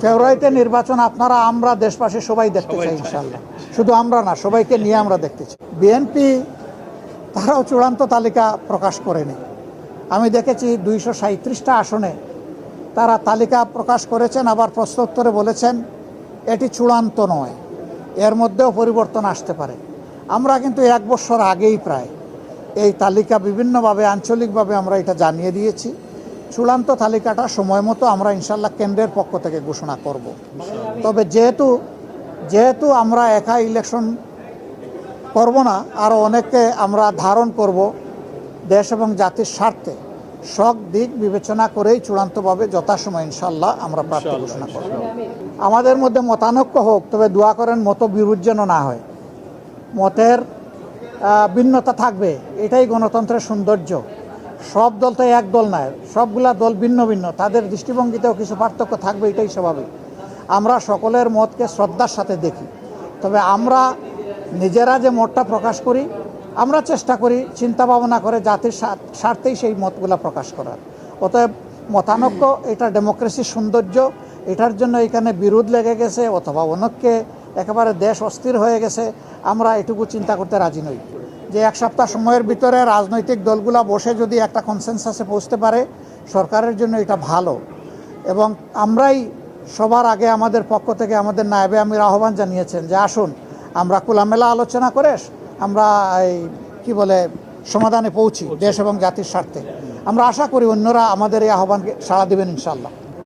ফেব্রুয়ারিতে নির্বাচন আপনারা আমরা দেশবাসী সবাই দেখতে চাই ইনশাআল্লাহ। শুধু আমরা না, সবাইকে নিয়ে আমরা দেখতে চাই। বিএনপি তারাও চূড়ান্ত তালিকা প্রকাশ করেনি। আমি দেখেছি 237টা আসনে তারা তালিকা প্রকাশ করেছেন, আবার প্রশ্নোত্তরে বলেছেন এটি চূড়ান্ত নয়, এর মধ্যেও পরিবর্তন আসতে পারে। আমরা কিন্তু 1 বছর আগেই প্রায় এই তালিকা বিভিন্নভাবে আঞ্চলিকভাবে আমরা এটা জানিয়ে দিয়েছি। চূড়ান্ত তালিকাটা সময় মতো আমরা ইনশাল্লাহ কেন্দ্রের পক্ষ থেকে ঘোষণা করব। তবে যেহেতু আমরা একা ইলেকশন করব না, আরও অনেককে আমরা ধারণ করব, দেশ এবং জাতির স্বার্থে সব দিক বিবেচনা করেই চূড়ান্তভাবে যথাসময় ইনশাল্লাহ আমরা প্রার্থী ঘোষণা করব। আমাদের মধ্যে মতানৈক্য হোক, তবে দোয়া করেন মতবিরোধ যেন না হয়। মতের ভিন্নতা থাকবে, এটাই গণতন্ত্রের সৌন্দর্য। সব দল তো এক দল নয়, সবগুলা দল ভিন্ন ভিন্ন, তাদের দৃষ্টিভঙ্গিতেও কিছু পার্থক্য থাকবে, এটাই স্বাভাবিক। আমরা সকলের মতকে শ্রদ্ধার সাথে দেখি, তবে আমরা নিজেরা যে মতটা প্রকাশ করি, আমরা চেষ্টা করি চিন্তা ভাবনা করে জাতির স্বার্থেই সেই মতগুলো প্রকাশ করার। অতএব মতানৈক্য এটা ডেমোক্রেসির সৌন্দর্য। এটার জন্য এখানে বিরোধ লেগে গেছে অথবা অনেককে একেবারে দেশ অস্থির হয়ে গেছে, আমরা এটুকু চিন্তা করতে রাজি নই। যে 1 সপ্তাহ সময়ের ভিতরে রাজনৈতিক দলগুলা বসে যদি একটা কনসেনসাসে পৌঁছতে পারে, সরকারের জন্য এটা ভালো। এবং আমরাই সবার আগে আমাদের পক্ষ থেকে আমাদের নায়েবে আমির আহ্বান জানিয়েছেন যে আসুন আমরা খোলামেলা আলোচনা করে আমরা সমাধানে পৌঁছি দেশ এবং জাতির স্বার্থে। আমরা আশা করি অন্যরা আমাদের এই আহ্বানকে সাড়া দেবেন ইনশাআল্লাহ।